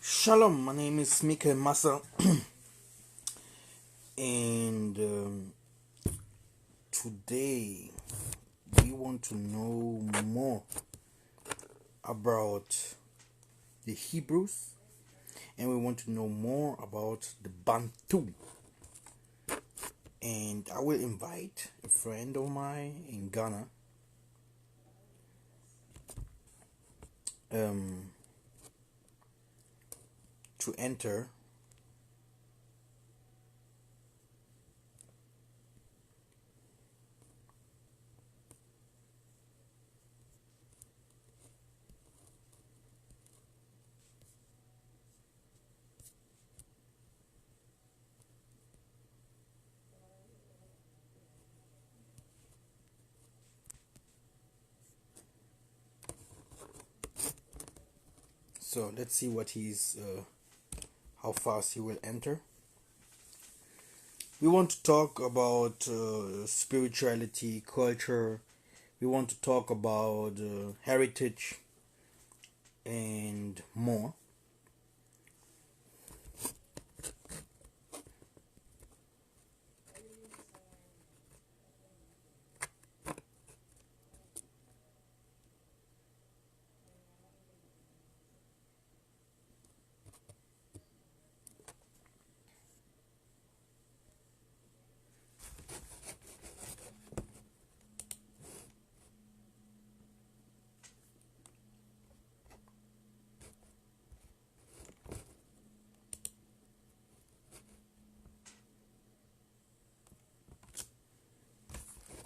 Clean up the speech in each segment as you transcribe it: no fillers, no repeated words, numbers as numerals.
Shalom, my name is Mika Massa, and today we want to know more about the Hebrews, and we want to know more about the Bantu. And I will invite a friend of mine in Ghana um, to enter. So let's see how fast he will enter. We want to talk about spirituality, culture. We want to talk about heritage and more.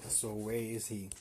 So where is he?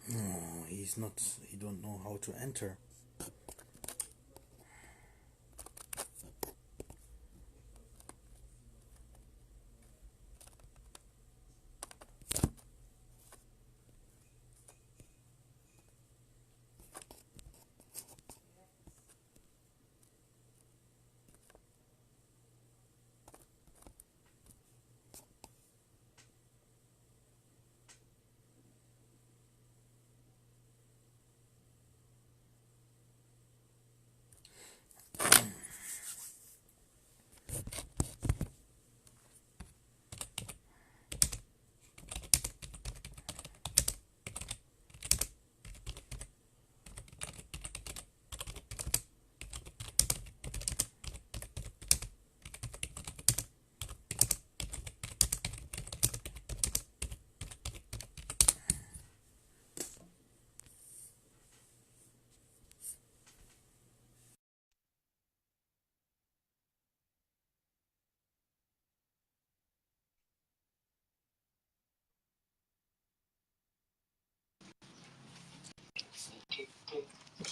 No, he's not. He don't know how to enter.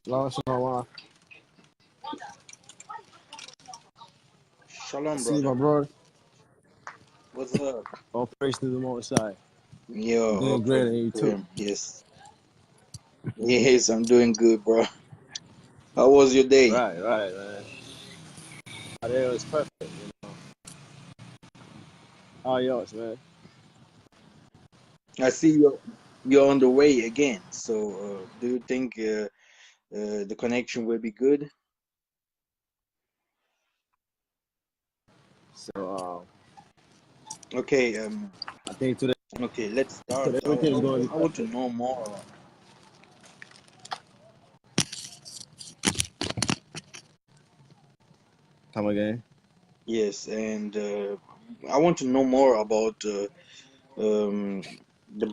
Lost my wife. Shalom, See my brother. brother. What's up? All praise to the Most High. I'm Yo, doing okay, great, and you too. yes, yes, I'm doing good, bro. How was your day? Right, right, man. I think it was perfect. How yours, man? I see you're on the way again. So, do you think the connection will be good? So, Okay, I think today, okay, let's start. everything is going to be I want to perfect. know more. Come again? Yes, and I want to know more about the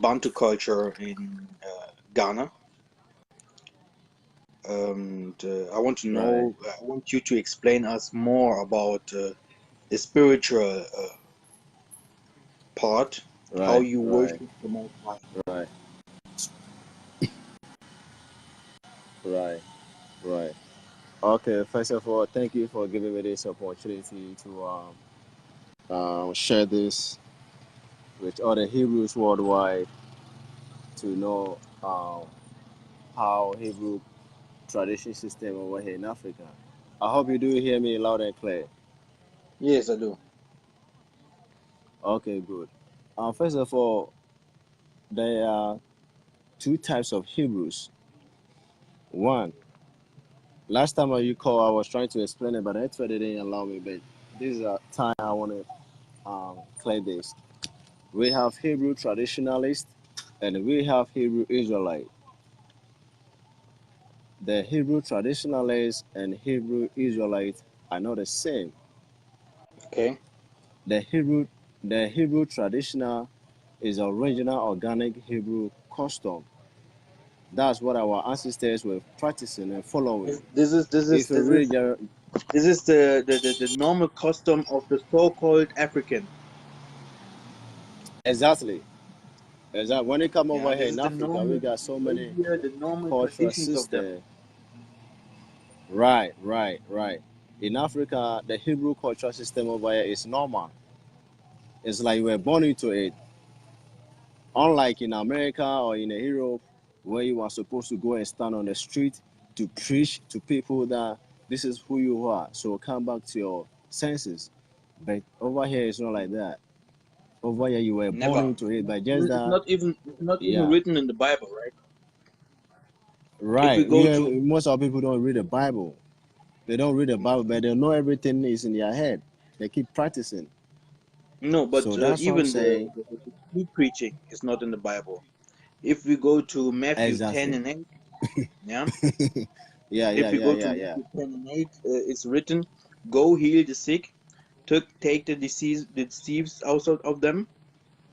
Bantu culture in Ghana. I want to Right, know. I want you to explain us more about the spiritual part, how right, you right, worship the Most High. right, right, right. Okay, first of all, thank you for giving me this opportunity to share this with other Hebrews worldwide to know how Hebrew tradition system over here in Africa. I hope you do hear me loud and clear. Yes, I do. Okay, good. First of all, there are two types of Hebrews. One, last time you call, I was trying to explain it, but the network didn't allow me. But this is a time I want to clear this. We have Hebrew traditionalist and we have Hebrew Israelite. The Hebrew traditionalist and Hebrew Israelite are not the same. Okay. The Hebrew, the Hebrew traditional is original organic Hebrew custom. That's what our ancestors were practicing and following. If you read your This is the normal custom of the so-called African. exactly, exactly when you come Yeah, over here this in is the Africa, we normal got so many behavior, the normal cultural traditions of them. systems. Right, right, right. In Africa, the Hebrew cultural system over here is normal. It's like we're born into it. Unlike in America or in Europe, where you are supposed to go and stand on the street to preach to people that this is who you are. So come back to your senses. But over here, it's not like that. Over here, you were born Never. into it, but just that, It's not even yeah, written in the Bible, right? If we right. go Yeah, to most of people don't read the Bible. They don't read the Bible, but they know everything is in their head. They keep practicing. no, but So that's what I'm even saying. the street preaching is not in the Bible. If we go to Matthew 10 Exactly. and 8, yeah. Yeah, yeah, If we yeah, go to yeah, yeah. Matthew 10 and 8, it's written, "Go heal the sick, take the deceived out of them,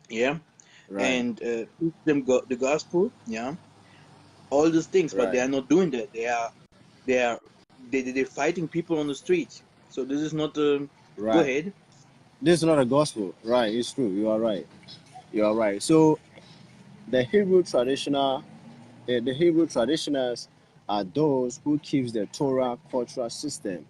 yeah, Right, and preach them the gospel, yeah, all these things." But they right, are not doing that. They are they're fighting people on the street. So this is not. Go right. ahead. This is not a gospel. Right, it's true. You are right. You are right. So the Hebrew traditional, the Hebrew traditionals are those who keeps the Torah cultural system,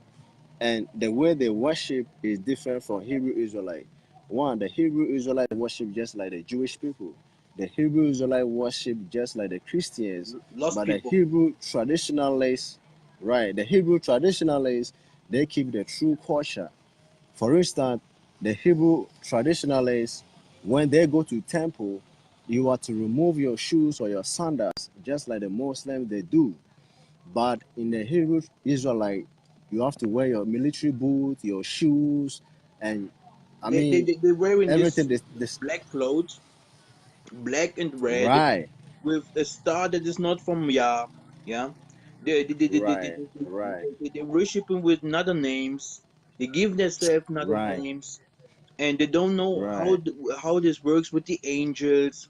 and the way they worship is different from Hebrew Israelite. One, the Hebrew Israelite worship just like the Jewish people. The Hebrew Israelite worship just like the Christians, Lost but the people. Hebrew traditionalists, right? The Hebrew traditionalists, they keep the true culture. For instance, the Hebrew traditionalists, when they go to temple, you are to remove your shoes or your sandals, just like the Muslims they do. But in the Hebrew Israelite, you have to wear your military boots, your shoes, and I mean They're wearing everything. this black clothes, black and red, Right, with a star that is not from Yah. Yeah, right, right, they worshiping with other names. They give themselves other right, names, and they don't know right, how this works with the angels.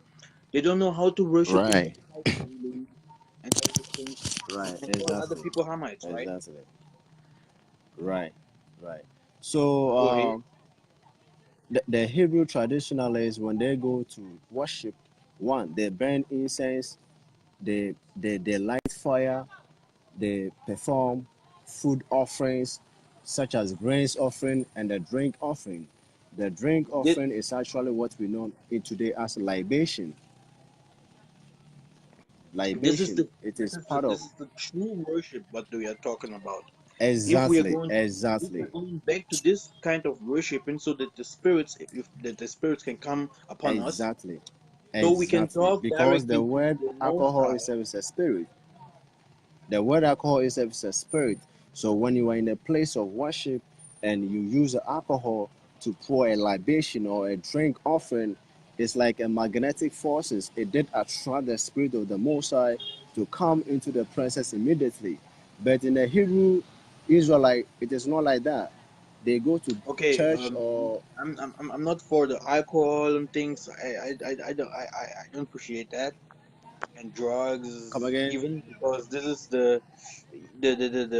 They don't know how to worship the right, Most High truly, and all these things, right. and call other Exactly, people Hamites, right? exactly. Right, right. So Go ahead. the Hebrew traditionalists, when they go to worship, one, they burn incense, they light fire, they perform food offerings such as grains offering and the drink offering. The drink This, offering is actually what we know in today as libation. this is Libation. the It is part of true worship what we are talking about. If we are exactly, going if exactly, we're going back to this kind of worshiping, so that the spirits, if that the spirits can come upon us, exactly, so we can exactly. talk Because the directly to word the Most alcohol High. itself is a spirit. The word alcohol itself is a spirit. So when you are in a place of worship and you use alcohol to pour a libation or a drink offering, it's like a magnetic forces. It did attract the spirit of the Most High to come into the presence immediately. But in the Hebrew Israelite, it is not like that. They go to Okay, church or I'm not for the alcohol and things. I don't appreciate that, and come drugs again. even, because this is the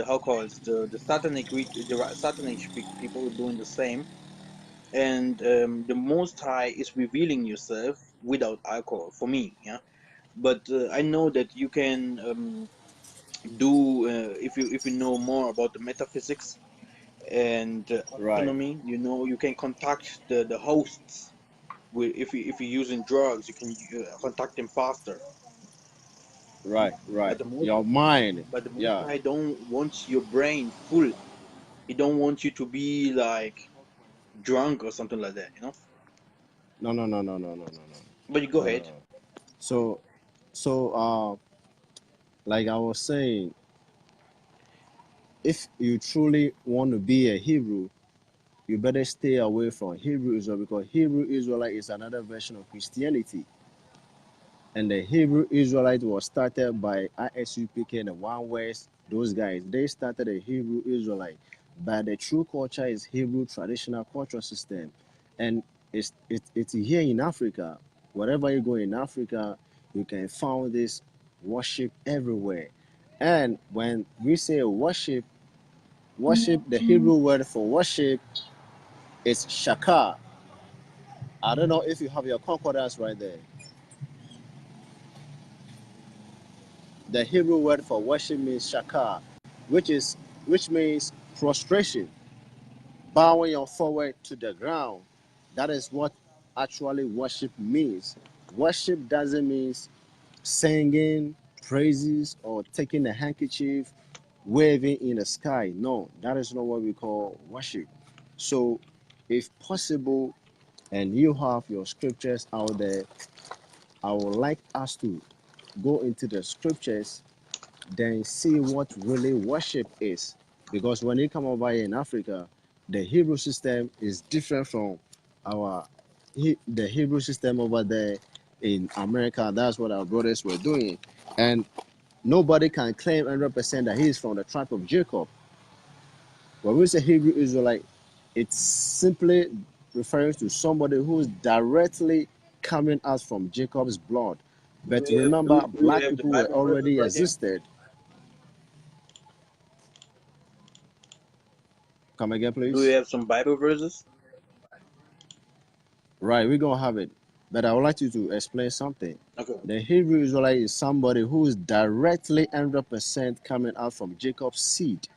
how called the satanic satanic people doing the same. And the Most High is revealing yourself without alcohol for me, yeah. But I know that you can do, if you know more about the metaphysics and Right, astronomy, you know, you can contact the hosts with, if you're using drugs, you can contact them faster. right, right. But the most Your mind, but the Most yeah. High don't want your brain full. He don't want you to be like drunk or something like that, you know. No, no, no, no, no, no, no, But you go no, no, ahead. no. So, like I was saying, if you truly want to be a Hebrew, you better stay away from Hebrew Israel because Hebrew Israelite is another version of Christianity. And the Hebrew Israelite was started by ISUPK and the One West, those guys. They started a Hebrew Israelite. But the true culture is Hebrew traditional culture system. And it's here in Africa. Wherever you go in Africa, you can find this worship everywhere. And when we say worship, the Hebrew word for worship is shaka. I don't know if you have your concordance right there. The Hebrew word for worship means shaka, which is which means prostration, bowing your forward to the ground. That is what actually worship means. Worship doesn't mean singing praises or taking a handkerchief, waving in the sky. No, that is not what we call worship. So, if possible, and you have your scriptures out there, I would like us to go into the scriptures, then see what really worship is. Because when you come over here in Africa, the Hebrew system is different from our the Hebrew system over there in America. That's what our brothers were doing. And nobody can claim 100% that he is from the tribe of Jacob. When we say Hebrew Israelite, it's simply referring to somebody who is directly coming out from Jacob's blood. But remember, Do you black have the people were Bible verses already right there? existed. Come again, Do you please. have some Bible verses? Right, we're gonna have it. But I would like you to explain something. Okay, The Hebrew Israelite is somebody who is directly 100% coming out from Jacob's seed.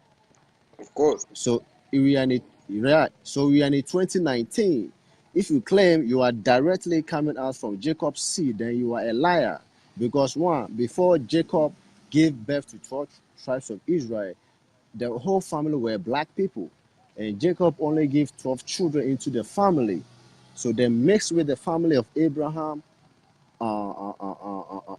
of course. So we are in it, right. So we are in 2019. If you claim you are directly coming out from Jacob's seed, then you are a liar. Because one, before Jacob gave birth to 12 tribes of Israel, the whole family were black people. And Jacob only gave 12 children into the family. So they mixed with the family of Abraham,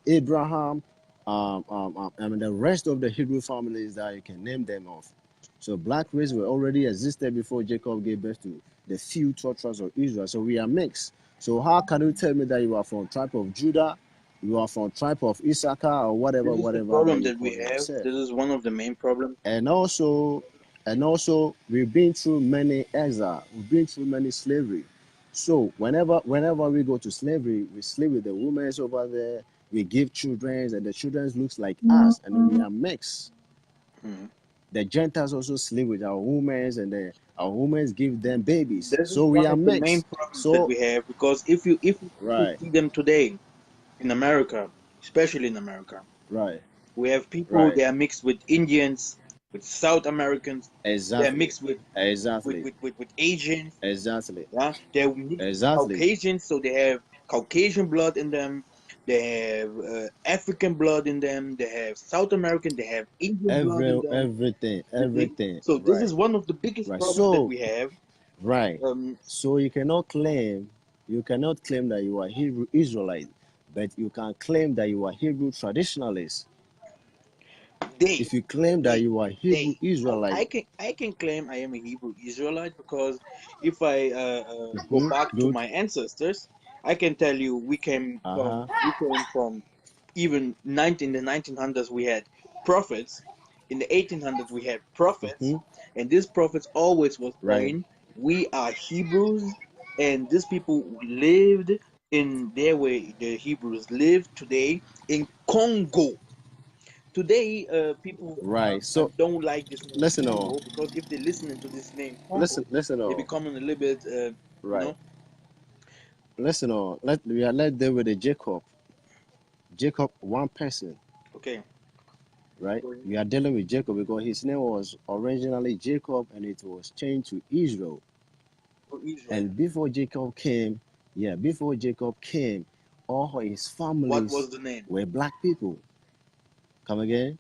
Abraham, and the rest of the Hebrew families that you can name them off. So black race were already existed before Jacob gave birth to the few 12 tribes of Israel. So we are mixed. So how can you tell me that you are from tribe of Judah, you are from tribe of Issachar, or whatever, This is the whatever that problem you that call we have. yourself? This is one of the main problems. And also, we've been through many exile, we've been through many slavery. So whenever we go to slavery, we sleep with the women over there, we give children, and the children looks like us, and we are mixed. Mhm. The Gentiles also sleep with our women, and our women give them babies. This is So we one are of the main mixed. problems that So we have, because if you right, see them today in America, especially in America, right, we have people, right, they are mixed with Indians. with South Americans. They're Exactly. mixed with Exactly. Asians. Exactly. Yeah, they're mixed with Exactly. Caucasians, so they have Caucasian blood in them. They have African blood in them. They have South American. They have Indian blood in them. Everything. You see? Everything. So this Right. is one of the biggest Right. problems that So we have. right. Um, So you cannot claim that you are Hebrew Israelite, but you can claim that you are Hebrew traditionalist. they, If you claim that they, you are Hebrew they. Israelite, I can claim I am a Hebrew Israelite because if I go mhm, back to good. my ancestors, I can tell you Uh-huh. we came from even 1900s we had prophets. In the 1800s we had prophets, Hmm. and these prophets always was Right. saying we are Hebrews, and these people lived in their way. The Hebrews live today in Congo. Today, people Right. So don't like this name listen on. Congo because if they listening to this name Congo, Listen they on. becoming a little bit, you Right. know, Listen on. Let there with the Jacob. Jacob, one person, okay, right? go ahead. We are dealing with Jacob because his name was originally Jacob and it was changed to Israel. For Israel, And before Jacob came, yeah, before Jacob came, all his what was families the name? were black people. Come again?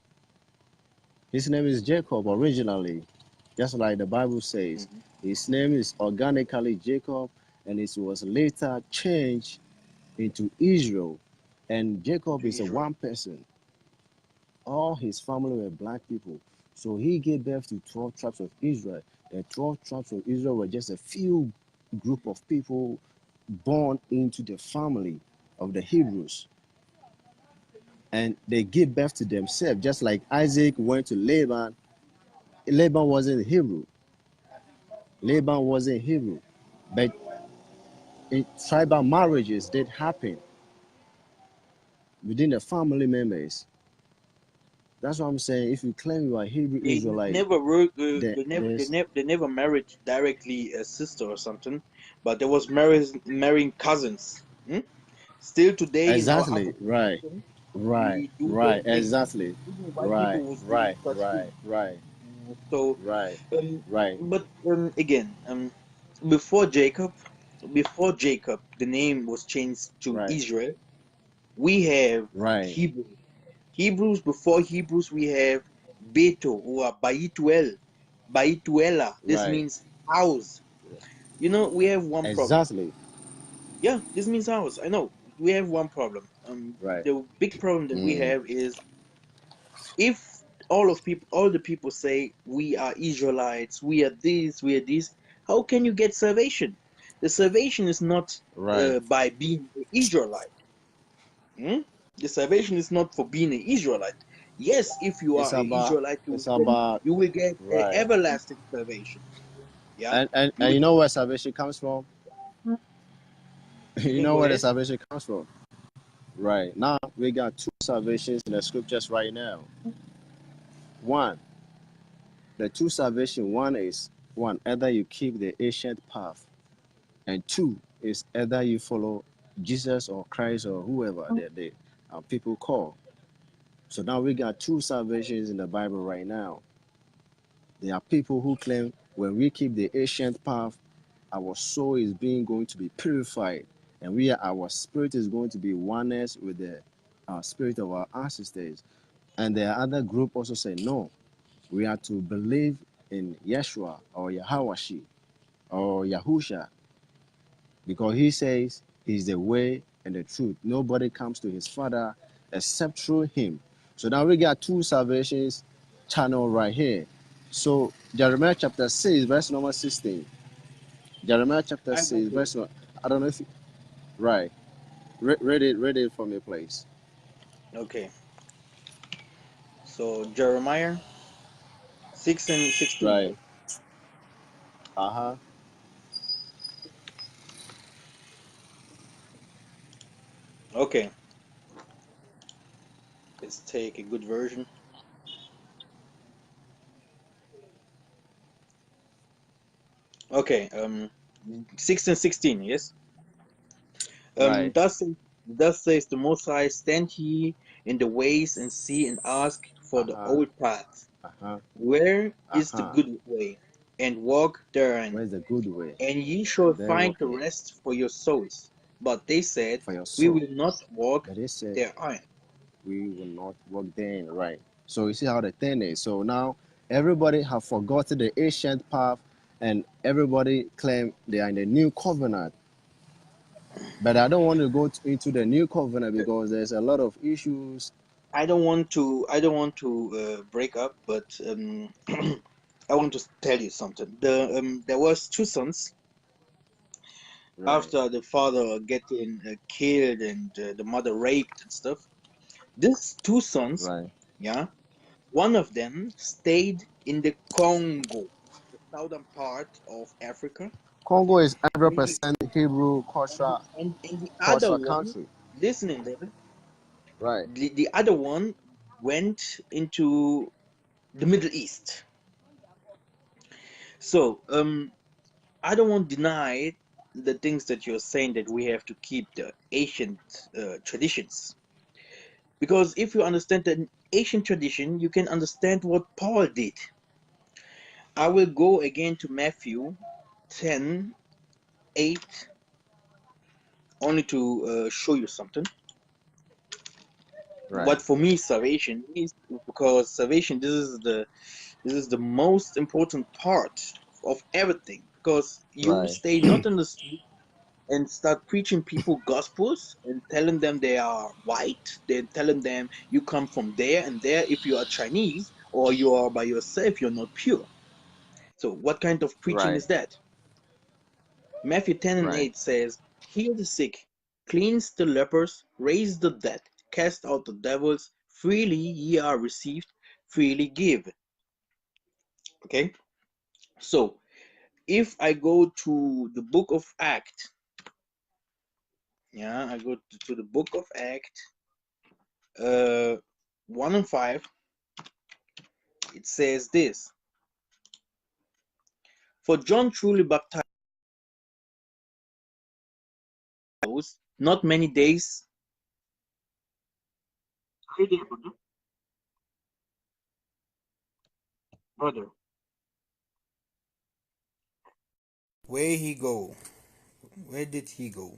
His name is Jacob originally, just like the Bible says. Hmm. His name is organically Jacob, and it was later changed into Israel. And Jacob To is a Israel. one person. All his family were black people. So he gave birth to 12 tribes of Israel. The 12 tribes of Israel were just a few group of people born into the family of the Hebrews. And they gave birth to themselves, just like Isaac went to Laban. Laban wasn't Hebrew. Laban wasn't Hebrew. But tribal marriages did happen within the family members. That's what I'm saying. If you claim you are Hebrew They Israelite, never wrote, there, there's they never married directly a sister or something, but there was marrying cousins. Hmm? Still today in our exactly African right, tradition, right, we do right, those things. exactly, Even white right, people was doing right, such right, things. right, So, right, um, right, but again, before Jacob, before Jacob, the name was changed to right, Israel. We have right, Hebrews. Hebrews before Hebrews, we have Beto or Baituel, Baituela. This right, means house. You know, we have one problem. exactly, Yeah, this means house. I know. We have one problem. right, The big problem that we mm, have is if all the people say we are Israelites, we are this, how can you get salvation? The salvation is not right. by being an Israelite. Hmm? The salvation is not for being an Israelite. Yes, if you It's are an about, Israelite, it's about, you will get an right, everlasting salvation. Yeah, you and will you know get. where salvation comes from? You You can know go where the ahead. salvation comes from? Right now, we got two salvations in the scriptures right now. One, the two salvation. One is one either you keep the ancient path, and two is either you follow Jesus or Christ or whoever they people call. So now we got two salvations in the Bible right now. There are people who claim when we keep the ancient path, our soul is being going to be purified, and our spirit is going to be oneness with the spirit of our ancestors. And the other group also say no, we are to believe in Yeshua or Yahawashi or Yahusha because he says he's the way and the truth. Nobody comes to his Father except through him. So now we got two salvations channel right here. So Jeremiah chapter 6, verse number 16. Jeremiah chapter I got 6, you. verse I don't know if right. Read it for me, please. Okay, so Jeremiah 6:16, Right. right? Uh-huh. Okay, let's take a good version. Okay, 16:16, yes. Um, Right. thus, thus says the Most High, stand ye in the ways and see and ask for the Uh-huh. old path. Uh-huh. Where is the Uh-huh. good way? And walk therein, Where's the good way? and ye shall And then find walk the it rest for your souls. But they said, for your we soul. will not walk But they said therein. we will not walk therein, right? So you see how the thing is. So now everybody have forgotten the ancient path and everybody claim they are in the new covenant. But I don't want to go into the new covenant because there's a lot of issues. I don't want to break up, but I want to tell you something. There was two sons Right, after the father getting killed and the mother raped and stuff. These two sons, right. yeah, one of them stayed in the Congo, the southern part of Africa, Congo is and the 100% Hebrew and the, culture and the other culture one, country. listening there, Right. the other one went into the Middle East. So I don't want to deny the things that you're saying that we have to keep the ancient traditions. Because if you understand the ancient tradition, you can understand what Paul did. I will go again to Matthew 10:8, only to show you something. Right. What for me salvation is, because salvation, this is the most important part of everything. Because you Right. stay not in the street and start preaching people gospels and telling them they are white, then telling them you come from there and there. If you are Chinese or you are by yourself, you're not pure. So what kind of preaching Right. is that? Matthew 10 and Right. 8 says, heal the sick, cleanse the lepers, raise the dead, cast out the devils, freely ye are received, freely give. Okay, so if I go to the book of Acts, yeah, I go to the book of Acts, 1 and 5, it says this: For John truly baptized not many days. Are you there, brother? Brother. Where he go? Where did he go?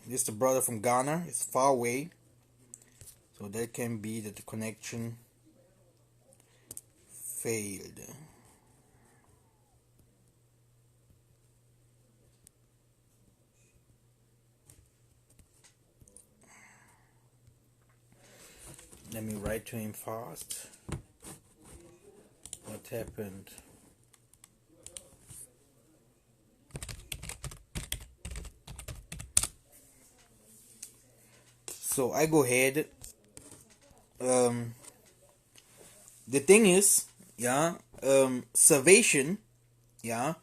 This is the brother from Ghana. It's far away, so that can be that the connection failed. Let me write to him fast. What happened? So I go ahead. Um, the thing is, yeah, salvation, yeah,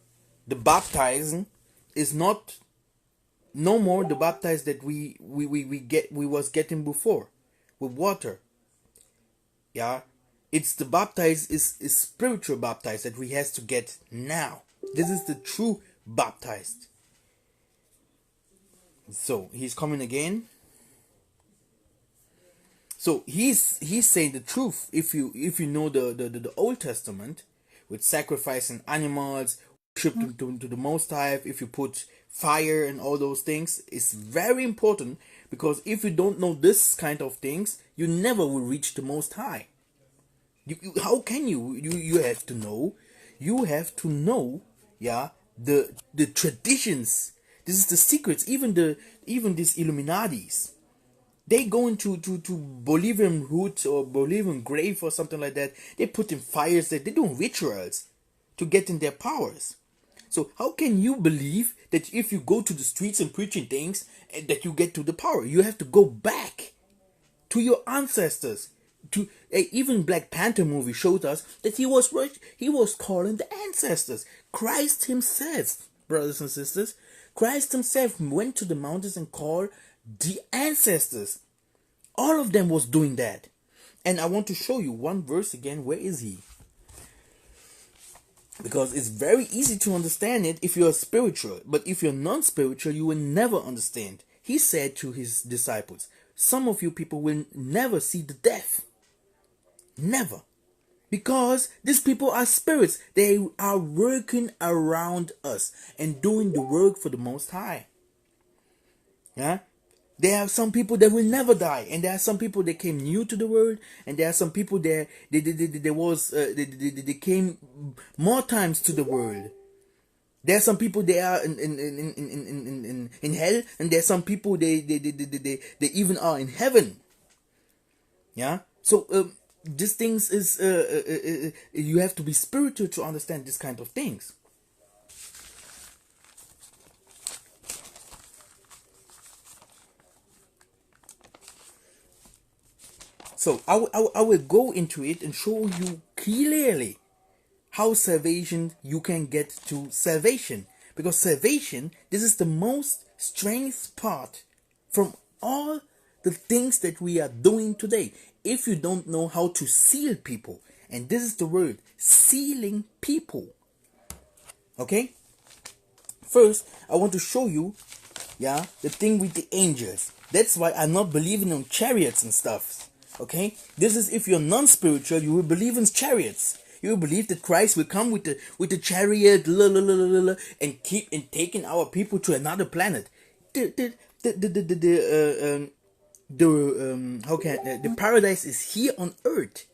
the baptizing is not no more the baptize that we was getting before with water. Yeah, it's the baptize is spiritual baptize that we has to get now. This is the true baptized. So he's coming again. So he's saying the truth. If you know the Old Testament with sacrificing animals, worship to the Most High, if you put fire and all those things, it's very important, because if you don't know this kind of things, you never will reach the Most High. How can you have to know, you have to know, yeah, the traditions. This is the secrets. Even these Illuminatis, they go into to Bolivian roots or Bolivian grave or something like that. They put in fires, that they doing rituals to get in their powers. So how can you believe that if you go to the streets and preaching things that you get to the power? You have to go back to your ancestors. To even Black Panther movie showed us that he was calling the ancestors. Christ himself, brothers and sisters, Christ himself went to the mountains and called the ancestors. All of them was doing that. And I want to show you one verse again. Where is he? Because it's very easy to understand it if you're spiritual. But if you're non-spiritual, you will never understand. He said to his disciples, some of you people will never see the death. Never. Because these people are spirits. They are working around us and doing the work for the Most High. Yeah? There are some people that will never die, and there are some people that came new to the world, and there are some people that they came more times to the world. There are some people they are in hell, and there are some people they even are in heaven. Yeah. So these things is you have to be spiritual to understand this kind of things. So I will go into it and show you clearly how salvation you can get to salvation, because salvation, this is the most strength part from all the things that we are doing today. If you don't know how to seal people, and this is the word, sealing people. Okay, first I want to show you, yeah, the thing with the angels. That's why I'm not believing on chariots and stuff. Okay, this is if you're non-spiritual, you will believe in chariots. You will believe that Christ will come with the chariot and keep and taking our people to another planet. The paradise is here on earth.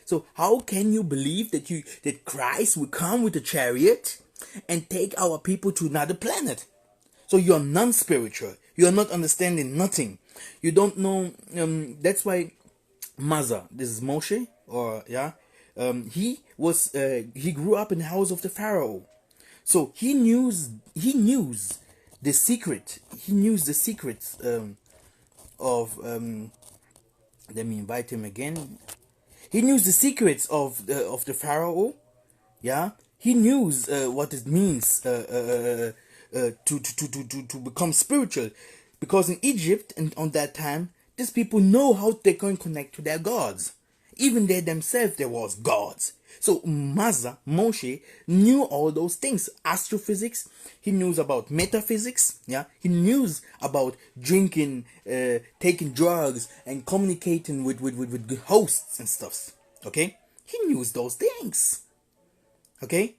So how can you believe that Christ will come with a chariot and take our people to another planet? So you're non-spiritual. You're not understanding nothing. You don't know. That's why Maza, this is Moshe, or yeah, he grew up in the house of the Pharaoh, so he knew the secret. He knew the secrets of let me invite him again. He knew the secrets of the Pharaoh. Yeah, he knew what it means to become spiritual, because in Egypt and on that time, these people know how they can connect to their gods. Even they themselves, there was gods. So Moshe knew all those things. Astrophysics, he knew about metaphysics, yeah. He knew about drinking, taking drugs, and communicating with hosts and stuff. Okay? He knew those things. Okay?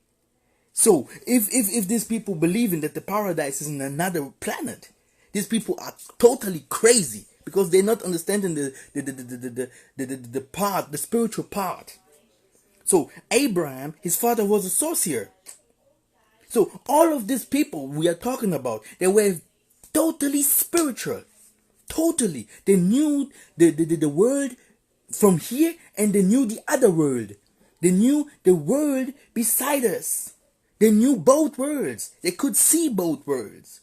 So if these people believing that the paradise is in another planet, these people are totally crazy, because they're not understanding the part, the spiritual part. So Abraham, his father was a sorcerer. So all of these people we are talking about, they were totally spiritual. Totally. They knew the world from here, and they knew the other world. They knew the world beside us. They knew both worlds. They could see both worlds.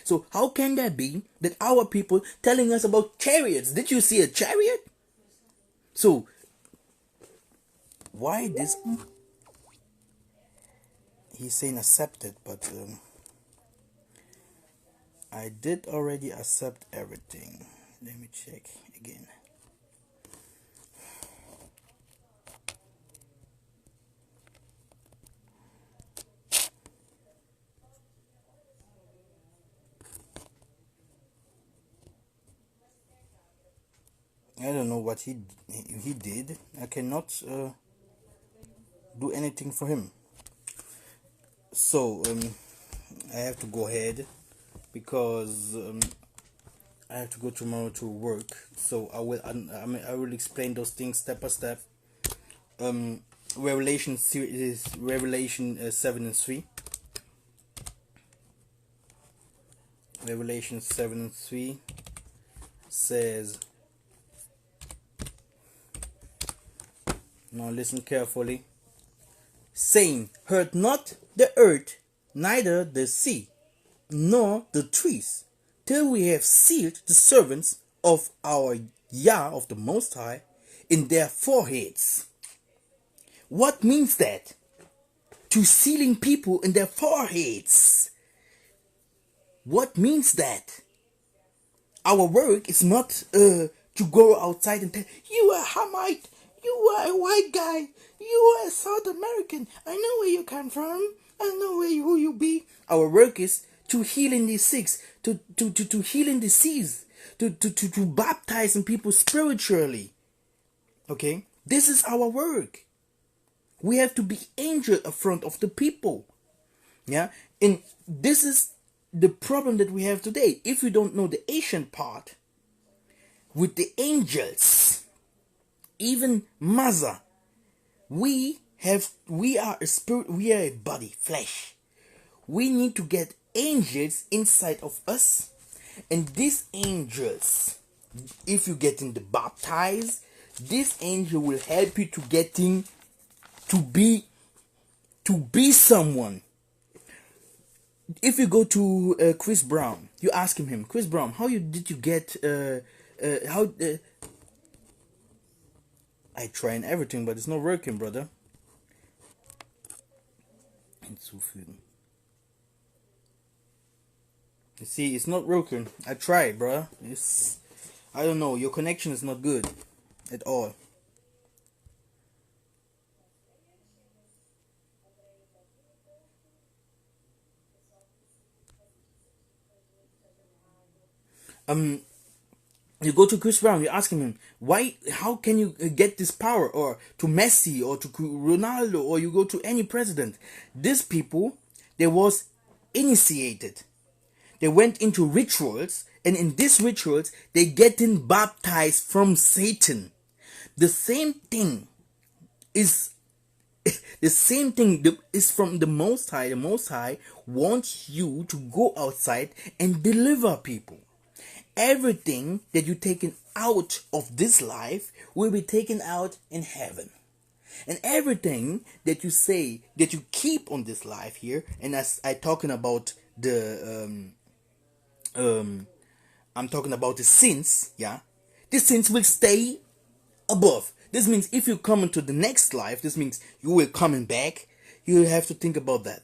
So how can that be that our people telling us about chariots? Did you see a chariot? So why this? He's saying accepted, but I did already accept everything. Let me check again. I don't know what he did. I cannot do anything for him. So I have to go ahead, because I have to go tomorrow to work. So I will explain those things step by step. Revelation 7:3. Revelation 7:3 says, now listen carefully, saying, hurt not the earth, neither the sea, nor the trees, till we have sealed the servants of our Yah, of the Most High, in their foreheads. What means that? To sealing people in their foreheads. What means that? Our work is not to go outside and tell, you are Hamite, you are a white guy, you are a South American, I know where you come from, I know who you be. Our work is to heal in the sick, to heal in disease, to baptizing people spiritually. Okay, this is our work. We have to be angel in front of the people. Yeah, and this is the problem that we have today. If you don't know the Asian part with the angels, even mother, we are a spirit, we are a body, flesh. We need to get angels inside of us, and these angels, if you get in the baptized, this angel will help you to getting to be someone. If you go to Chris Brown, you ask him, Chris Brown, how did you get how I trying everything, but it's not working, brother. Hinzufügen. You see, it's not working. I tried, bro. I don't know. Your connection is not good at all. You go to Chris Brown, you ask him, why, how can you get this power? Or to Messi, or to Ronaldo, or you go to any president. These people, they was initiated. They went into rituals, and in these rituals, they getting baptized from Satan. The same thing is from the Most High. The Most High wants you to go outside and deliver people. Everything that you taken out of this life will be taken out in heaven. And everything that you say that you keep on this life here, and as I talking about the I'm talking about the sins, yeah, the sins will stay above. This means if you come into the next life, this means you will coming back. You have to think about that.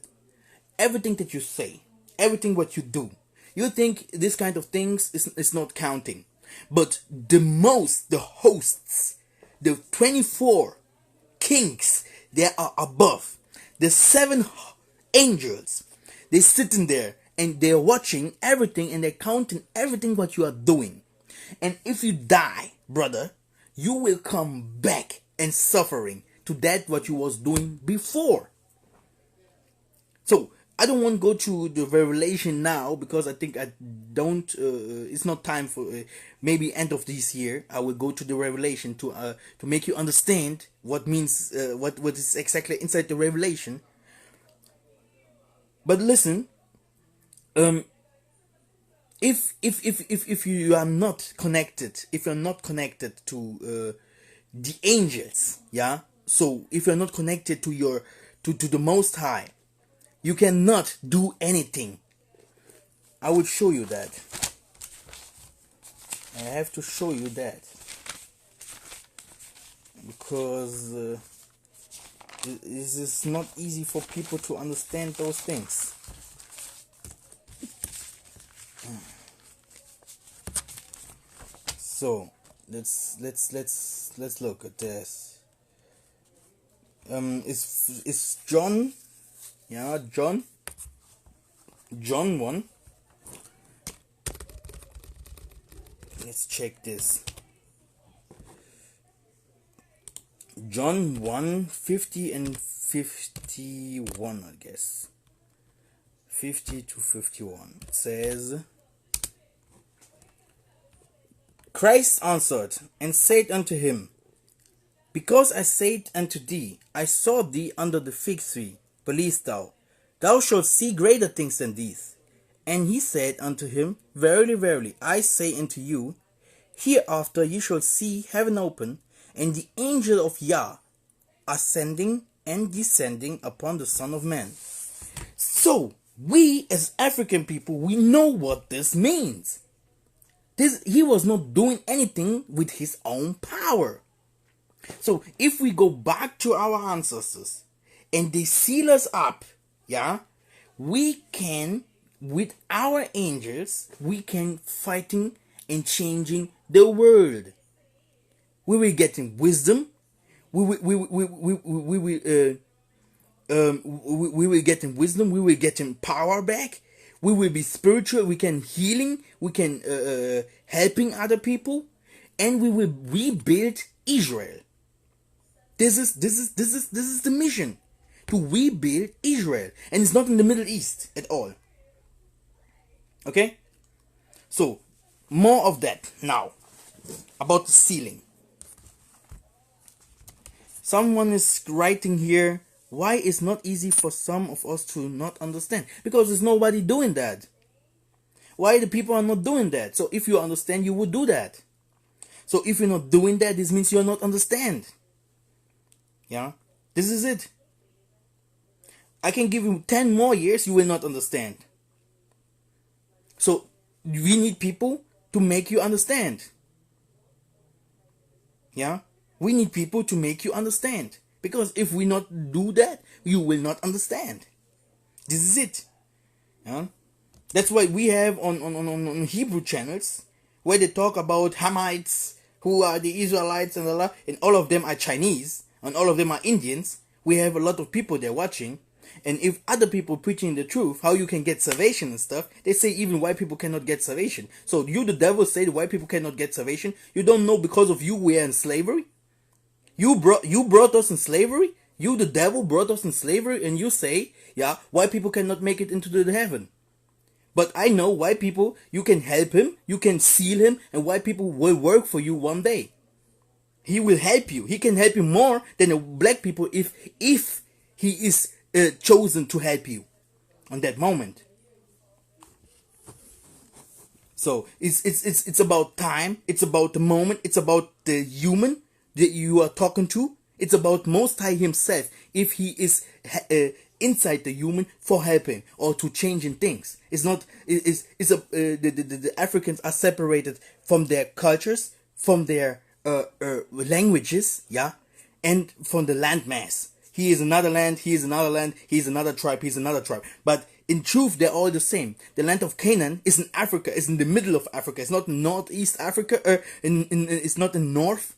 Everything that you say, everything what you do, you think this kind of things is not counting. But the hosts, the 24 kings, they are above. The 7 angels, they're sitting there and they're watching everything and they're counting everything what you are doing. And if you die, brother, you will come back and suffering to that what you was doing before. So I don't want to go to the revelation now because I think I don't. It's not time for maybe end of this year. I will go to the revelation to make you understand what means what is exactly inside the revelation. But listen, if you are not connected, if you're not connected to the angels, yeah. So if you're not connected to your to the Most High, you cannot do anything. I will show you that. I have to show you that because it is not easy for people to understand those things. So let's look at this. It's John. Yeah, John 1. Let's check this. John 1, 50 and 51, I guess. 50 to 51. It says, Christ answered and said unto him, Because I said unto thee, I saw thee under the fig tree, believest thou? Thou shalt see greater things than these. And he said unto him, Verily, verily, I say unto you, hereafter ye shall see heaven open, and the angel of Yah ascending and descending upon the Son of Man. So, we as African people, we know what this means. He was not doing anything with his own power. So, if we go back to our ancestors, and they seal us up, yeah, we can, with our angels, we can fighting and changing the world. We will getting wisdom. We will getting wisdom. We will getting power back. We will be spiritual. We can healing. We can helping other people, and we will rebuild Israel. This is the mission, to rebuild Israel, and it's not in the Middle East at all. Okay, so more of that now about the ceiling. Someone is writing here, why it's not easy for some of us to not understand? Because there's nobody doing that. Why the people are not doing that? So if you understand, you would do that. So if you're not doing that, this means you're not understand. Yeah, this is it. I can give you 10 more years, you will not understand. So we need people to make you understand. Yeah, we need people to make you understand, because if we not do that, you will not understand. This is it. Yeah, that's why we have on Hebrew channels where they talk about Hamites, who are the Israelites, and all of them are Chinese and all of them are Indians. We have a lot of people there watching, and if other people preaching the truth, how you can get salvation and stuff, they say even white people cannot get salvation. So you, the devil, say the white people cannot get salvation. You don't know because of you we are in slavery. You brought us in slavery. You, the devil, brought us in slavery, and you say, yeah, white people cannot make it into the heaven. But I know white people, you can help him, you can seal him, and white people will work for you one day. He will help you. He can help you more than the black people if he is chosen to help you on that moment. So it's about time. It's about the moment. It's about the human that you are talking to. It's about Most High Himself. If He is inside the human for helping or to changing things, it's not. The Africans are separated from their cultures, from their languages, yeah, and from the landmass. He is another land. He is another land. He is another tribe. He's another tribe. But in truth, they're all the same. The land of Canaan is in Africa. It's in the middle of Africa. It's not northeast Africa. It's not in north.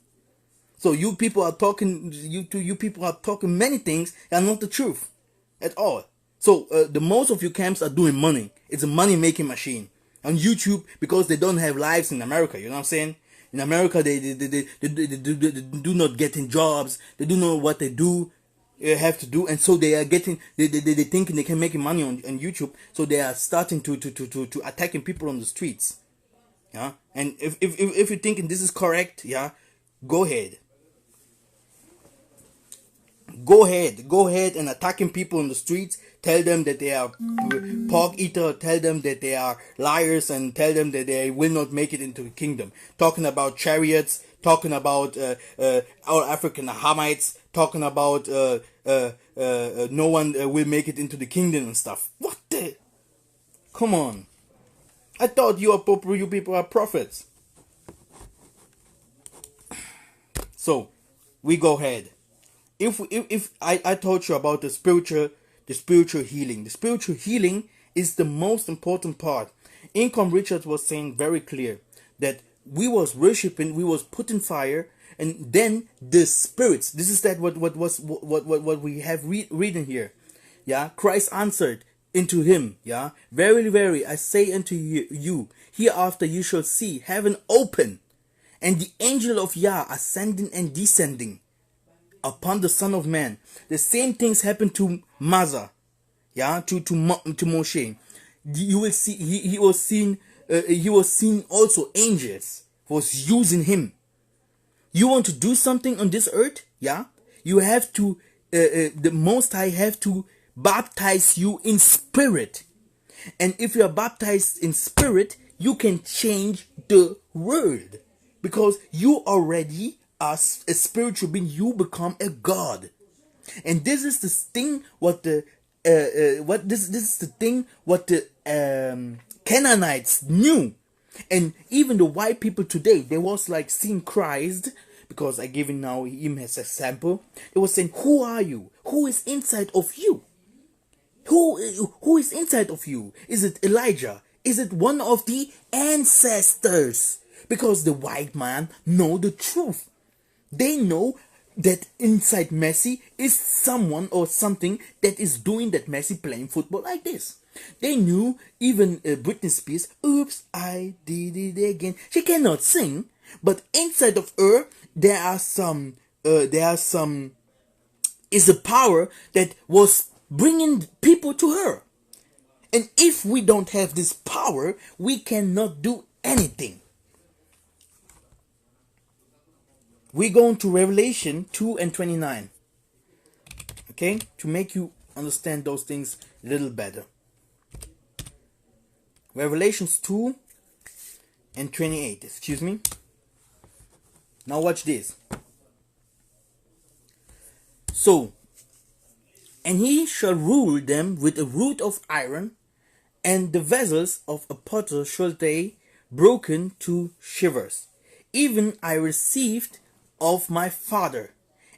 So you people are talking. You people are talking many things that are not the truth at all. So the most of you camps are doing money. It's a money making machine on YouTube, because they don't have lives in America. You know what I'm saying? In America, they do not get in jobs. They do not know what they do. Have to do, and so they are getting they thinking they can make money on YouTube, so they are starting to attacking people on the streets. Yeah, and if you're thinking this is correct, yeah, go ahead and attacking people on the streets. Tell them that they are pork eater, tell them that they are liars, and tell them that they will not make it into the kingdom. Talking about chariots, talking about our African Hamites, talking about no one will make it into the kingdom and stuff. What the? Come on! I thought you people are prophets. So we go ahead. If I told you about the spiritual healing. The spiritual healing is the most important part. Income Richard was saying very clear that we was worshiping, we was putting fire, and then the spirits. This is that what we have reading here. Yeah, Christ answered into him. Yeah, verily, verily, I say unto you, hereafter you shall see heaven open, and the angel of Yah ascending and descending upon the Son of Man. The same things happened to Maza, yeah, to Moshe. You will see he was seen also angels was using him. You want to do something on this earth, yeah? You have to the Most High have to baptize you in spirit, and if you are baptized in spirit, you can change the world, because you already are a spiritual being. You become a god, and this is the thing. What the this is the thing what the Canaanites knew, and even the white people today, they was like seeing Christ, because I gave him now him as a sample. They was saying, "Who are you? Who is inside of you? Who is inside of you? Is it Elijah? Is it one of the ancestors?" Because the white man know the truth. They know that inside Messi is someone or something that is doing that Messi playing football like this. They knew even Britney Spears, oops, I did it again. She cannot sing, but inside of her, is a power that was bringing people to her. And if we don't have this power, we cannot do anything. We're going to Revelation 2 and 29. Okay? To make you understand those things a little better. Revelations 2 and 28. Excuse me. Now watch this. So, and he shall rule them with a rod of iron, and the vessels of a potter shall they broken to shivers. Even I received of my Father,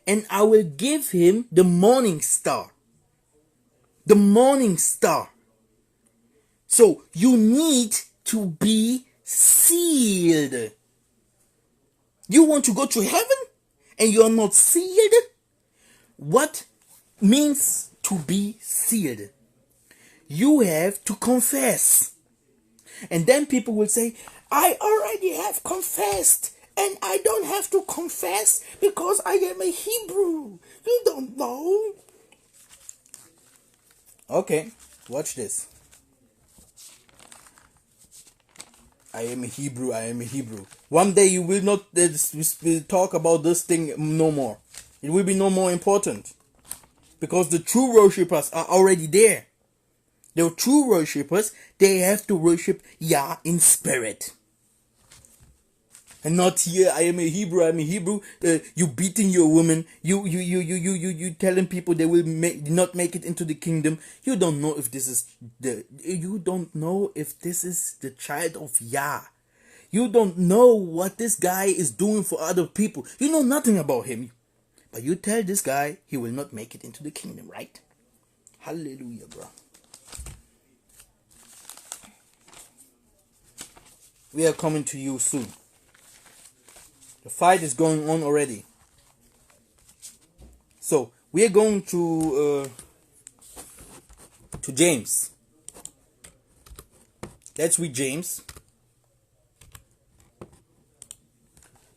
and I will give him the morning star. The morning star. So you need to be sealed. You want to go to heaven and you are not sealed? What means to be sealed? You have to confess. And then people will say, I already have confessed and I don't have to confess because I am a Hebrew. You don't know. Okay, watch this. I am a Hebrew, I am a Hebrew. One day you will not talk about this thing no more. It will be no more important. Because the true worshippers are already there. The true worshippers, they have to worship Yah in spirit. And not here, I am a Hebrew, I am a Hebrew. You beating your woman. You telling people they will not make it into the kingdom. You don't know if this is the child of Yah. You don't know what this guy is doing for other people. You know nothing about him. But you tell this guy he will not make it into the kingdom, right? Hallelujah, bro. We are coming to you soon. The fight is going on already. So we are going to James. Let's read James.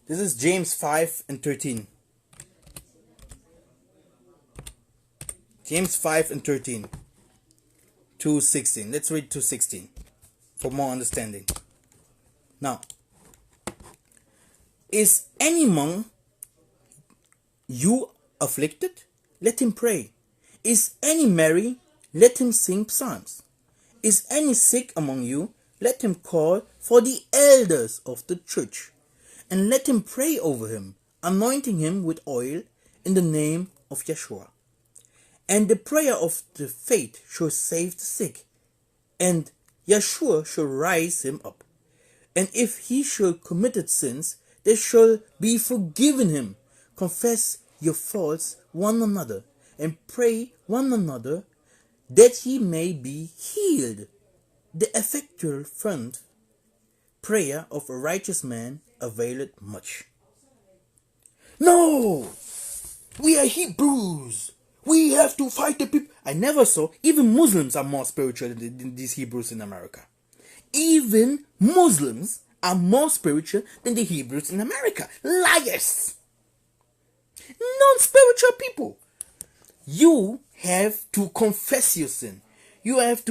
This is James 5 and 13. James 5 and 13. 2:16. Let's read 2:16 for more understanding. Now, is any among you afflicted? Let him pray. Is any merry? Let him sing psalms. Is any sick among you? Let him call for the elders of the church, and let him pray over him, anointing him with oil in the name of Yeshua. And the prayer of the faith shall save the sick, and Yeshua shall raise him up. And if he shall committed sins, they shall be forgiven him. Confess your faults one another, and pray one another, that ye may be healed. The effectual fervent prayer of a righteous man availeth much. No! We are Hebrews! We have to fight the people. I never saw, even Muslims are more spiritual than these Hebrews in America. Even Muslims are more spiritual than the Hebrews in America. Liars! Non-spiritual people. You have to confess your sin. You have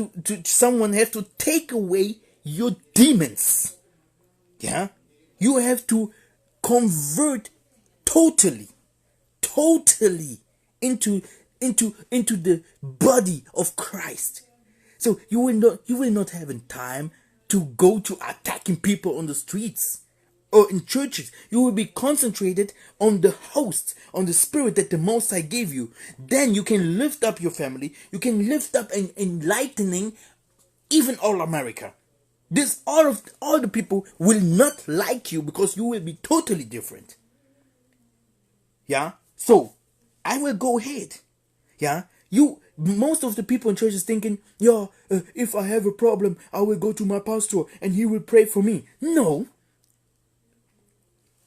someone have to take away your demons. Yeah? You have to convert totally into the body of Christ. So you will not have time to go to attacking people on the streets or in churches. You will be concentrated on the host, on the spirit that the Most High gave you. Then you can lift up your family. You can lift up and enlightening even all America. All the people will not like you because you will be totally different. Yeah. So I will go ahead. Yeah. Most of the people in church is thinking, if I have a problem, I will go to my pastor and he will pray for me. No.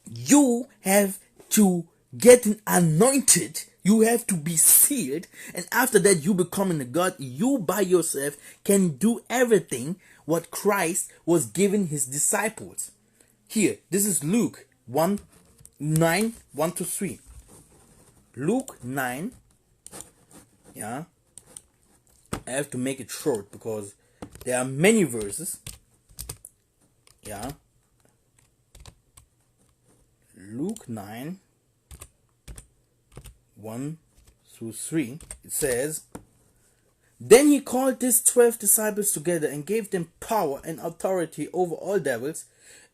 You have to get anointed You have to be sealed, and after that you becoming a god. You by yourself can do everything what Christ was giving his disciples. Here, this is Luke 1, 9, 1 to 3. Luke 9, yeah, I have to make it short because there are many verses, yeah. Luke 9, 1 through 3, it says, Then he called his 12 disciples together and gave them power and authority over all devils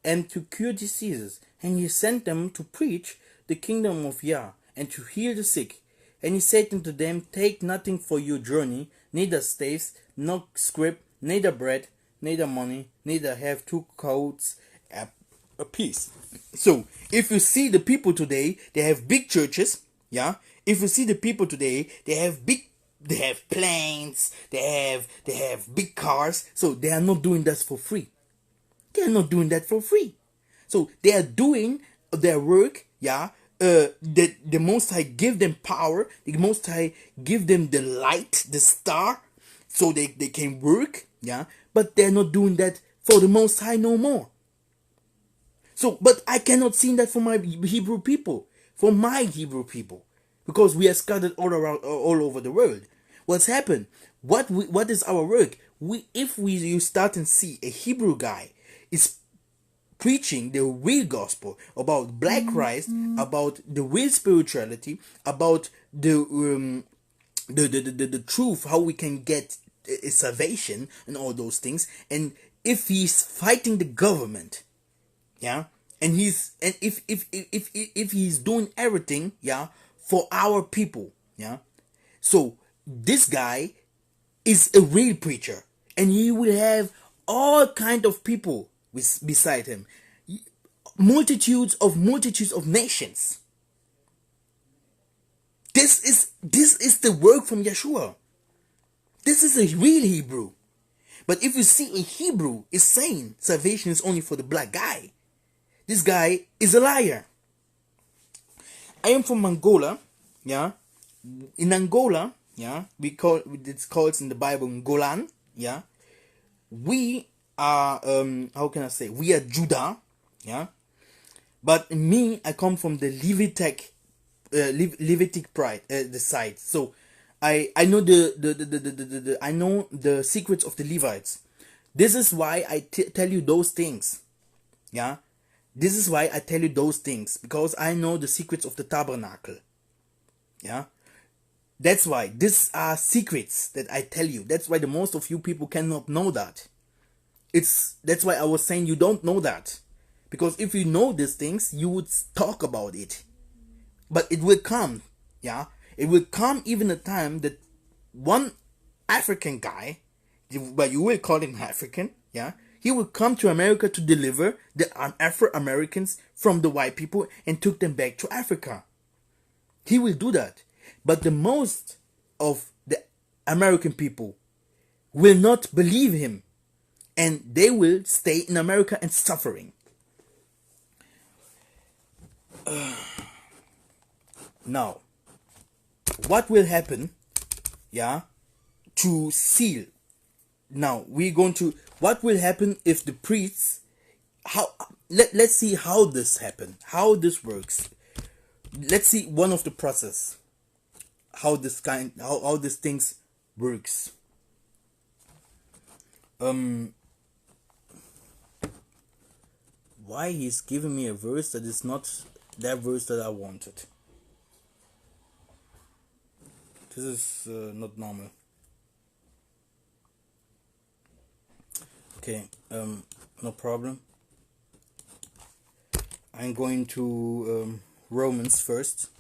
and to cure diseases. And he sent them to preach the kingdom of Yah and to heal the sick. And he said unto them, Take nothing for your journey, neither staves, nor scrip, neither bread, neither money, neither have 2 coats apiece. So, if you see the people today, they have big churches, yeah. If you see the people today, they have planes, they have big cars. So they are not doing that for free. They are not doing that for free. So they are doing their work, yeah. The Most High give them power. The Most High give them the light, the star, so they can work, yeah. But they're not doing that for the Most High no more. So, but I cannot see that for my Hebrew people, because we are scattered all around, all over the world. What's happened? What is our work? You start and see a Hebrew guy is preaching the real gospel about Black Christ, about the real spirituality, about the truth, how we can get salvation and all those things. And if he's fighting the government, yeah, and if he's doing everything, yeah, for our people, yeah, so this guy is a real preacher, and he will have all kind of people beside him, multitudes of nations. This is the work from Yeshua. This is a real Hebrew. But if you see a Hebrew is saying salvation is only for the black guy, this guy is a liar. I am from Angola, yeah. In Angola, yeah, it's called in the Bible Ngolan, yeah. We are how can I say? We are Judah, yeah. But me, I come from the Levitic pride, the side. So I know I know the secrets of the Levites. This is why I tell you those things, yeah. This is why I tell you those things, because I know the secrets of the tabernacle. Yeah. That's why these are secrets that I tell you. That's why the most of you people cannot know that. That's why I was saying you don't know that. Because if you know these things, you would talk about it. But it will come. Yeah. It will come even a time that one African guy, but you will call him African, yeah, he will come to America to deliver the Afro-Americans from the white people and took them back to Africa. He will do that. But the most of the American people will not believe him, and they will stay in America and suffering. Now, what will happen, yeah, to seal? Now, what will happen if the priests, let's see how this happen, how this works. Let's see one of the process, how these things works. Why he's giving me a verse that is not that verse that I wanted? This is not normal. Okay, no problem. I'm going to Romans first.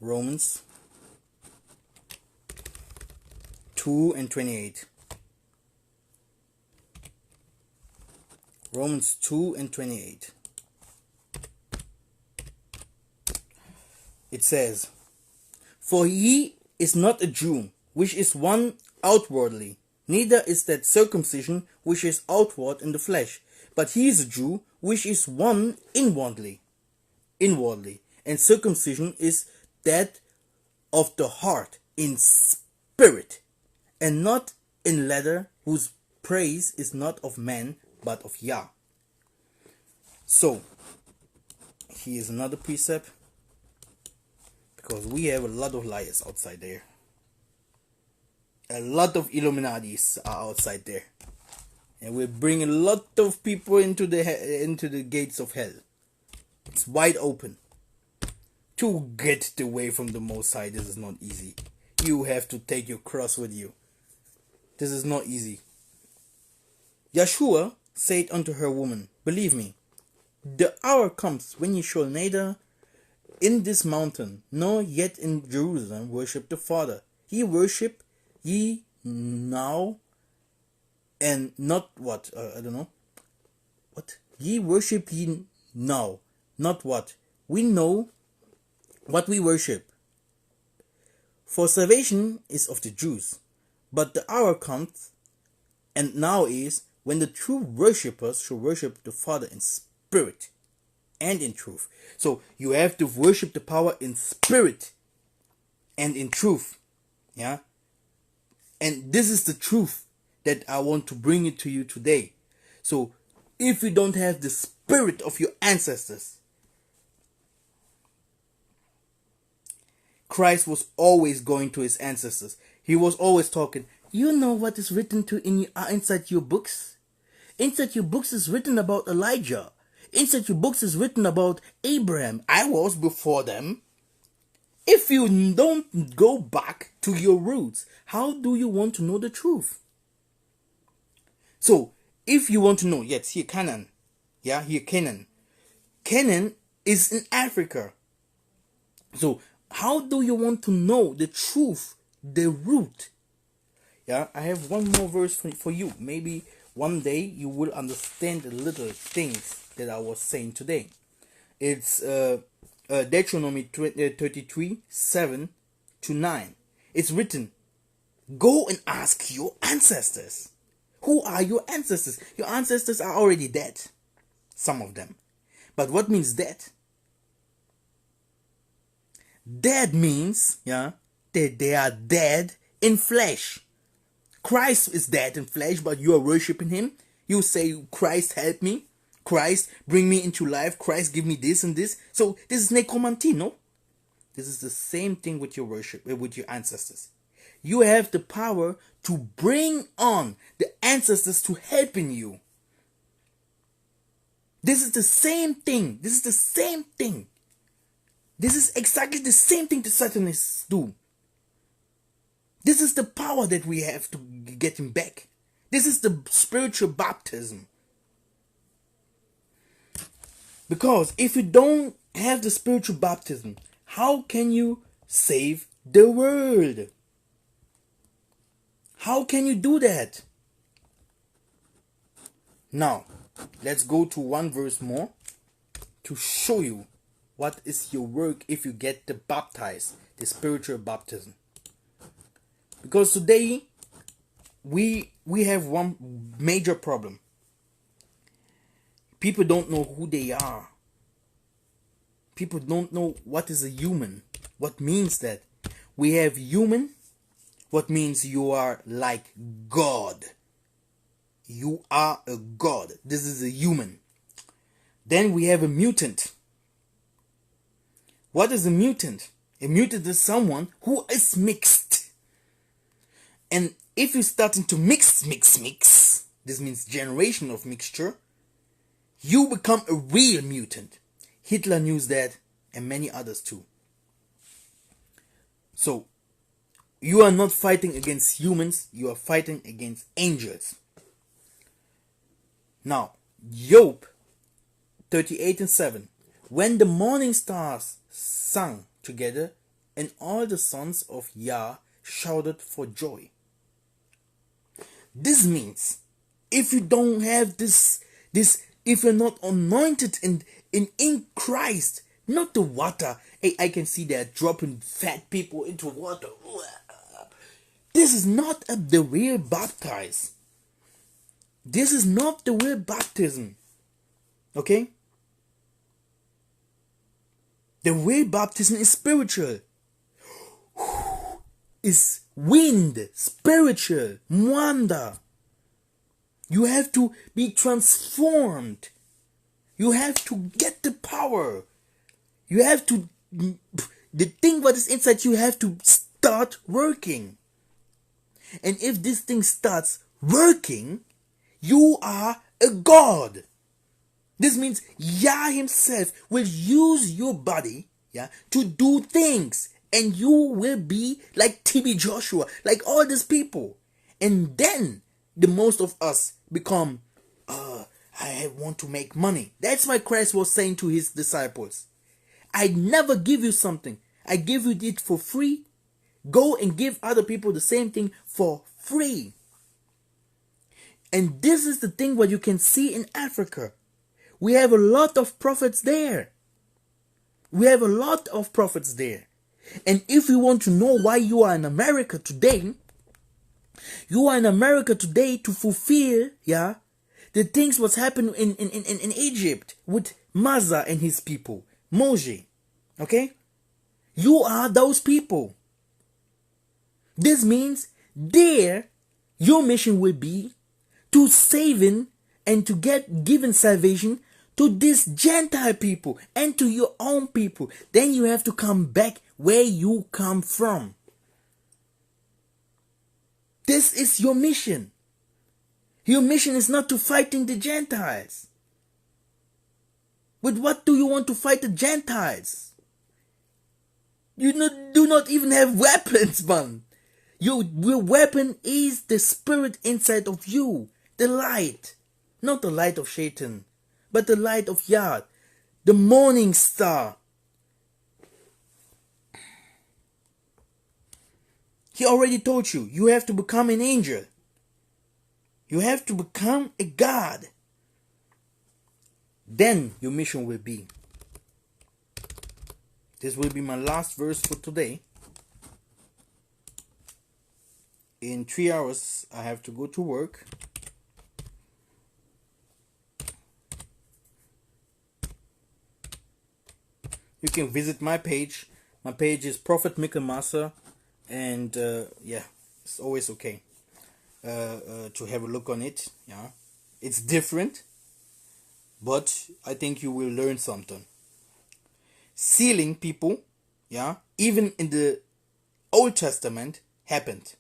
Romans 2 and 28. Romans 2 and 28. It says, For he is not a Jew, which is one outwardly, neither is that circumcision which is outward in the flesh, but he is a Jew, which is one inwardly. and circumcision is that of the heart in spirit, and not in letter, whose praise is not of man but of Yah. So here's another precept, because we have a lot of liars outside there. A lot of Illuminatis are outside there, and we're bringing a lot of people into the gates of hell. It's wide open. To get away from the Most High, this is not easy. You have to take your cross with you. This is not easy. Yeshua said unto her, Woman, believe me, the hour comes when ye shall neither in this mountain nor yet in Jerusalem worship the Father. Ye worship ye now, and not what? I don't know. What? Ye worship ye now, not what? We know what we worship. For salvation is of the Jews. But the hour comes, and now is, when the true worshippers shall worship the Father in spirit and in truth. So you have to worship the power in spirit and in truth. Yeah? And this is the truth that I want to bring it to you today. So if you don't have the spirit of your ancestors, Christ was always going to his ancestors. He was always talking. You know what is written inside your books? Inside your books is written about Elijah. Inside your books is written about Abraham. I was before them. If you don't go back to your roots, how do you want to know the truth? So, if you want to know, yes, here Canaan. Yeah, here Canaan. Canaan is in Africa. So, how do you want to know the truth, the root? Yeah, I have one more verse for you. Maybe one day you will understand the little things that I was saying today. It's Deuteronomy 33, 7 to 9. It's written, go and ask your ancestors. Who are your ancestors? Your ancestors are already dead. Some of them. But what means dead? Dead means, yeah, that they are dead in flesh. Christ is dead in flesh, but you are worshiping him. You say, Christ help me. Christ bring me into life. Christ give me this and this. So this is necromancy, no? This is the same thing with your worship, with your ancestors. You have the power to bring on the ancestors to helping you. This is the same thing. This is the same thing. This is exactly the same thing the Satanists do. This is the power that we have to get him back. This is the spiritual baptism. Because if you don't have the spiritual baptism, how can you save the world? How can you do that? Now, let's go to one verse more to show you what is your work if you get the baptized, the spiritual baptism. Because today we have one major problem. People don't know who they are. People don't know what is a human. What means that? We have human, what means you are like God. You are a God. This is a human. Then we have a mutant. What is a mutant? A mutant is someone who is mixed. And if you're starting to mix, this means generation of mixture, you become a real mutant. Hitler knew that, and many others too. So, you are not fighting against humans, you are fighting against angels. Now, Job 38 and 7. When the morning stars sang together, and all the sons of Yah shouted for joy. This means, if you don't have this, if you're not anointed in Christ, not the water. I can see they're dropping fat people into water. This is not the real baptize. This is not the real baptism. Okay? The way baptism is spiritual. Is wind, spiritual, mwanda. You have to be transformed. You have to get the power. You have to, the thing what is inside you have to start working. And if this thing starts working, you are a god. This means Yah himself will use your body, yeah, to do things. And you will be like TB Joshua, like all these people. And then the most of us become, I want to make money. That's why Christ was saying to his disciples, I never give you something. I give you it for free. Go and give other people the same thing for free. And this is the thing what you can see in Africa. We have a lot of prophets there. We have a lot of prophets there. And if you want to know why you are in America today, you are in America today to fulfill, yeah, the things what's happened in Egypt with Maza and his people, Moshe. Okay? You are those people. This means there, your mission will be to saving and to get given salvation to these Gentile people and to your own people. Then you have to come back where you come from. This is your mission. Your mission is not to fighting the Gentiles. With what do you want to fight the Gentiles? You do not even have weapons, man. Your weapon is the spirit inside of you. The light. Not the light of Satan, but the light of Yah. The morning star. He already told you, you have to become an angel. You have to become a god. Then your mission will be. This will be my last verse for today. In 3 hours, I have to go to work. You can visit my page. My page is Prophet Mikkel Massa. And yeah, it's always okay to have a look on it. Yeah, it's different, but I think you will learn something. Sealing people, yeah, even in the Old Testament happened.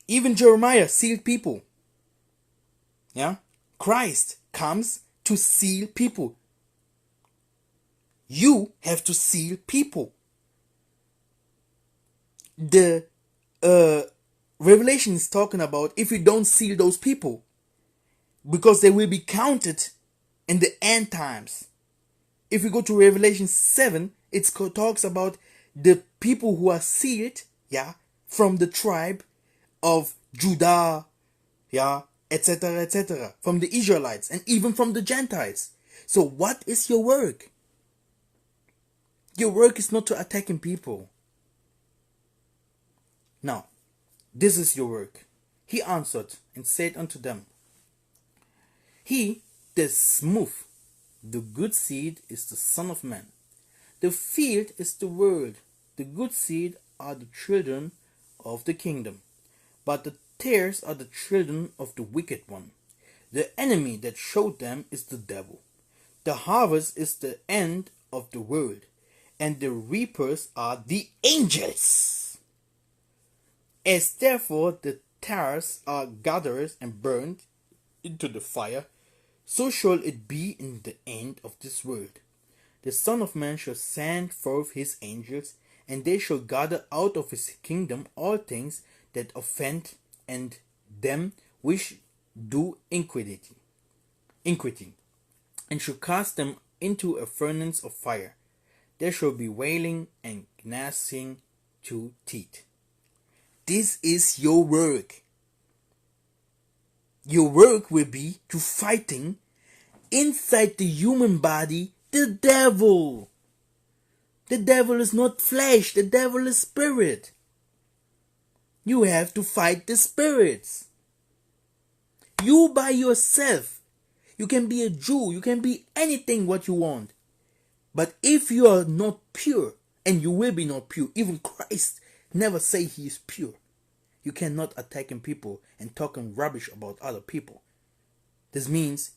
Even Jeremiah sealed people. Yeah, Christ comes to seal people. You have to seal people. The Revelation is talking about if you don't seal those people, because they will be counted in the end times. If you go to Revelation 7, it talks about the people who are sealed, yeah, from the tribe of Judah, yeah, etc., etc., from the Israelites and even from the Gentiles. So what is your work? Your work is not to attacking people. Now, this is your work. He answered and said unto them, He that smooth the good seed is the Son of Man. The field is the world. The good seed are the children of the kingdom. But the tares are the children of the wicked one. The enemy that showed them is the devil. The harvest is the end of the world, and the reapers are the angels. As therefore the tares are gathered and burned into the fire, so shall it be in the end of this world. The Son of Man shall send forth his angels, and they shall gather out of his kingdom all things that offend, and them which do iniquity, and shall cast them into a furnace of fire. There shall be wailing and gnashing to teeth. This is your work. Your work will be to fighting inside the human body the devil. The devil is not flesh, the devil is spirit. You have to fight the spirits. You by yourself. You can be a Jew, you can be anything what you want. But if you are not pure, and you will be not pure, even Christ never say he is pure. You cannot attacking people and talking rubbish about other people. This means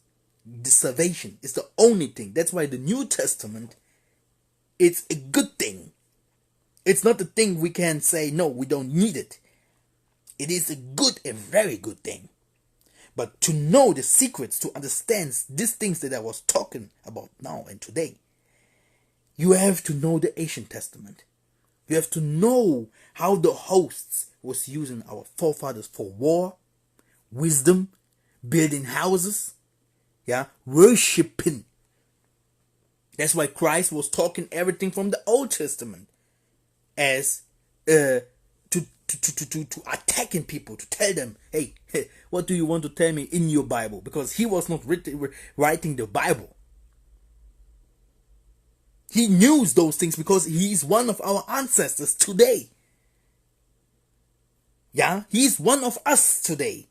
the salvation is the only thing. That's why the New Testament, it's a good thing. It's not a thing we can say, no, we don't need it. It is a very good thing. But to know the secrets, to understand these things that I was talking about now and today, you have to know the Ancient Testament. You have to know how the hosts was using our forefathers for war, wisdom, building houses, worshipping. That's why Christ was talking everything from the Old Testament as to attacking people, to tell them, hey, what do you want to tell me in your Bible? Because he was not writing the Bible. He knew those things because he is one of our ancestors today. Yeah, he is one of us today.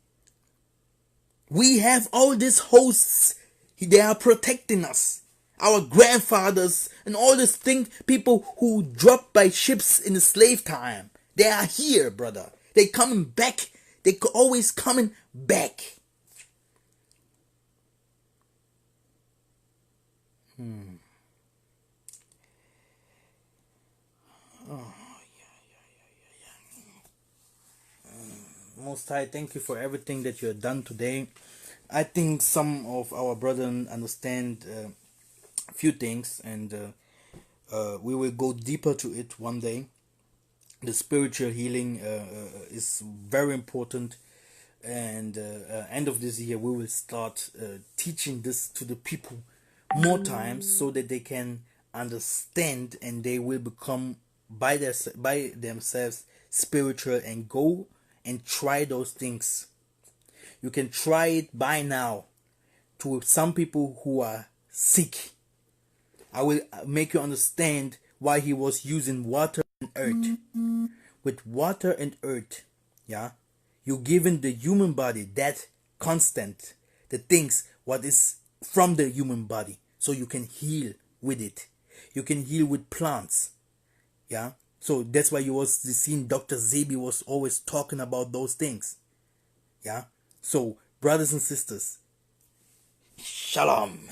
We have all these hosts. They are protecting us. Our grandfathers and all these things, people who dropped by ships in the slave time. They are here, brother. They coming back. They always coming back. Most High, thank you for everything that you have done today. I think some of our brethren understand a few things, and we will go deeper to it one day. The spiritual healing is very important, and end of this year we will start teaching this to the people more times so that they can understand and they will become by themselves spiritual and go and try those things. You can try it by now to some people who are sick. I will make you understand why he was using water and earth. With water and earth, you given the human body that constant, the things what is from the human body, so you can heal with it. You can heal with plants. So that's why you was seeing Dr. Zebi was always talking about those things. So brothers and sisters, shalom.